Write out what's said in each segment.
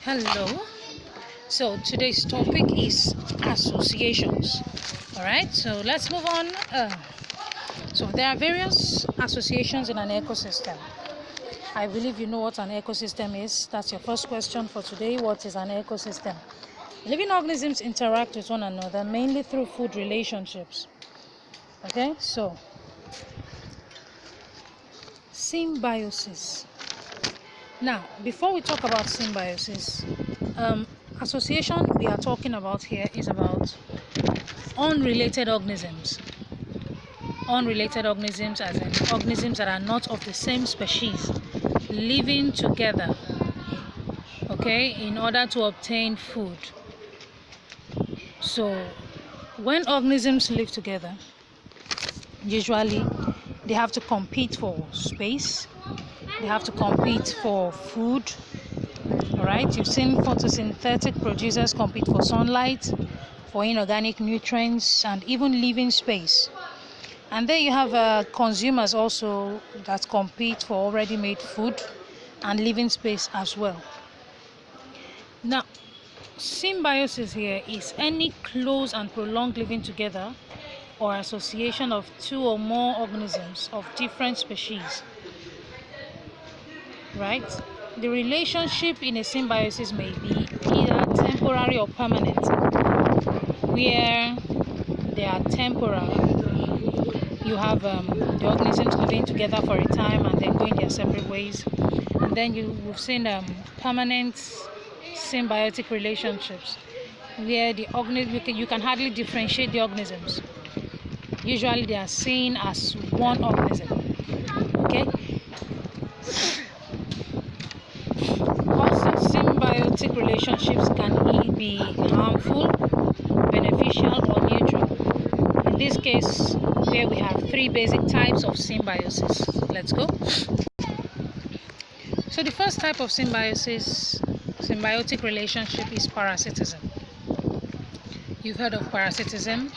Hello. So today's topic is associations. All right. So let's move on. So there are various associations in an ecosystem. I believe you know what an ecosystem is. That's your first question for today. What is an ecosystem? Living organisms interact with one another mainly through food relationships. Okay. So symbiosis. Now, before we talk about symbiosis, association we are talking about here is about unrelated organisms. Unrelated organisms, as in organisms that are not of the same species, living together, okay, in order to obtain food. So, when organisms live together, usually they have to compete for space, they have to compete for food. All right, you've seen photosynthetic producers compete for sunlight, for inorganic nutrients, and even living space. And then you have consumers also that compete for already made food and living space as well. Now, symbiosis here is any close and prolonged living together or association of two or more organisms of different species. Right? The relationship in a symbiosis may be either temporary or permanent. Where they are temporal, you have the organisms living together for a time and then going their separate ways. And then we've seen permanent symbiotic relationships where the you can hardly differentiate the organisms. Usually they are seen as one organism. Okay. Also, symbiotic relationships can be harmful, beneficial, or neutral. In this case, where we have three basic types of symbiosis. Let's go. So the first type of symbiotic relationship is parasitism. You've heard of parasitism,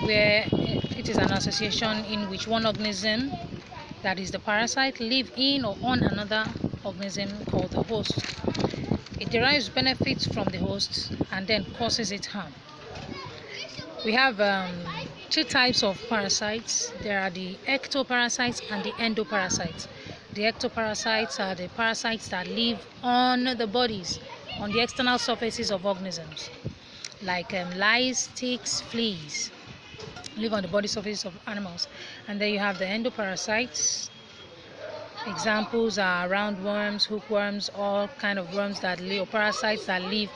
where it is an association in which one organism, that is the parasite, live in or on another organism called the host. It derives benefits from the host and then causes it harm. We have two types of parasites. There are the ectoparasites and the endoparasites. The ectoparasites are the parasites that live on the bodies, on the external surfaces of organisms, like lice, ticks, fleas, live on the body surface of animals. And then you have the endoparasites. Examples are roundworms, hookworms, all kind of worms that live, or parasites that live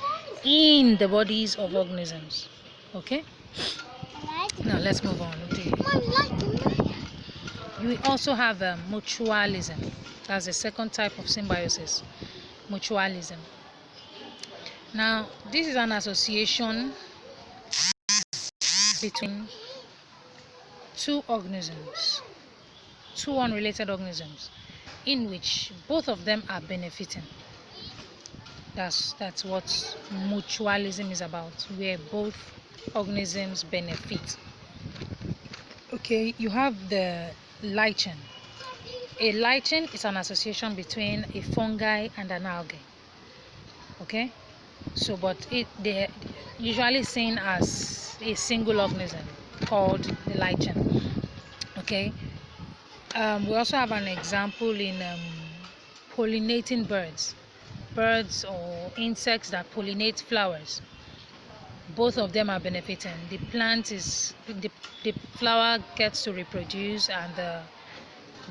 in the bodies of organisms. Okay? Now let's move on. We also have mutualism. That's the second type of symbiosis. Mutualism. Now, this is an association between two organisms, two unrelated organisms, in which both of them are benefiting. That's what mutualism is about, where both organisms benefit. Okay, you have the lichen. A lichen is an association between a fungi and an algae. Okay, so but they're usually seen as a single organism called the lichen. Okay, we also have an example in pollinating birds or insects that pollinate flowers. Both of them are benefiting. The plant is the flower gets to reproduce, and the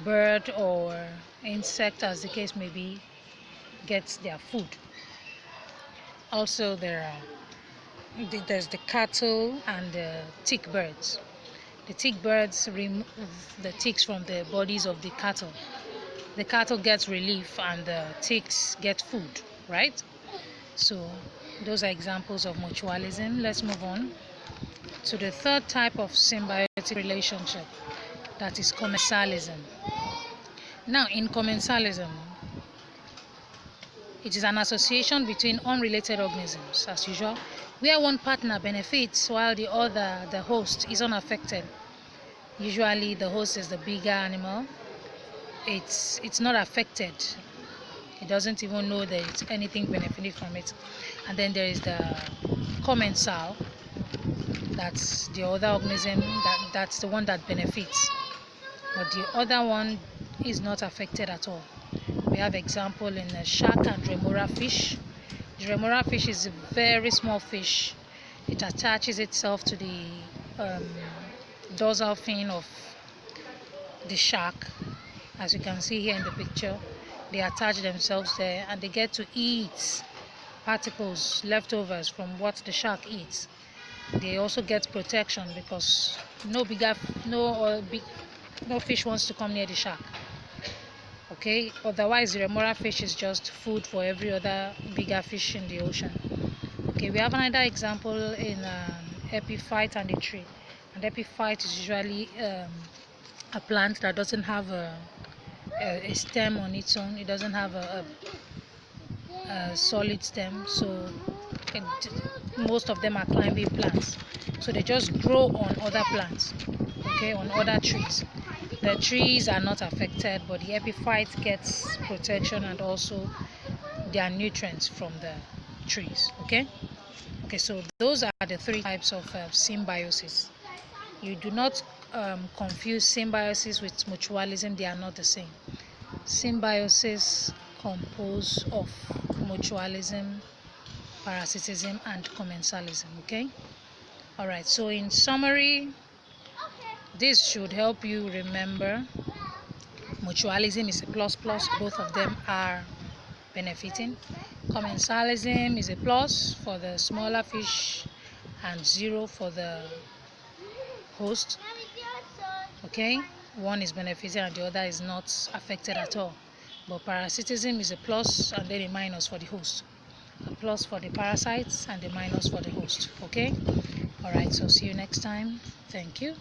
bird or insect, as the case may be, gets their food. Also, there's the cattle and the tick birds. The tick birds remove the ticks from the bodies of the cattle. The cattle gets relief and the ticks get food, right? So those are examples of mutualism. Let's move on to the third type of symbiotic relationship, that is commensalism. Now, in commensalism, it is an association between unrelated organisms, as usual, where one partner benefits while the other, the host, is unaffected. Usually the host is the bigger animal. It's not affected It doesn't even know there is anything benefiting from it. And then there is the commensal. That's the other organism that's the one that benefits, but the other one is not affected at all. We have example in the shark and remora fish. The remora fish is a very small fish. It attaches itself to the um, dorsal fin of the shark, as you can see here in the picture. They attach themselves there and they get to eat particles, leftovers from what the shark eats. They also get protection because no fish wants to come near the shark. Okay, otherwise the remora fish is just food for every other bigger fish in the ocean. Okay, we have another example in epiphyte and a tree. And epiphyte is usually a plant that doesn't have a stem on its own. It doesn't have a solid stem, so most of them are climbing plants, so they just grow on other plants, okay, on other trees. The trees are not affected, but the epiphyte gets protection and also their nutrients from the trees. Okay, so those are the three types of symbiosis. You do not confuse symbiosis with mutualism. They are not the same. Symbiosis compose of mutualism, parasitism, and commensalism. Okay, all right, so in summary, this should help you remember mutualism is a plus plus, both of them are benefiting. Commensalism is a plus for the smaller fish and 0 for the host. Okay, one is benefiting and the other is not affected at all. But parasitism is a plus and then a minus for the host. A plus for the parasites and a minus for the host. Okay, all right, so see you next time. Thank you.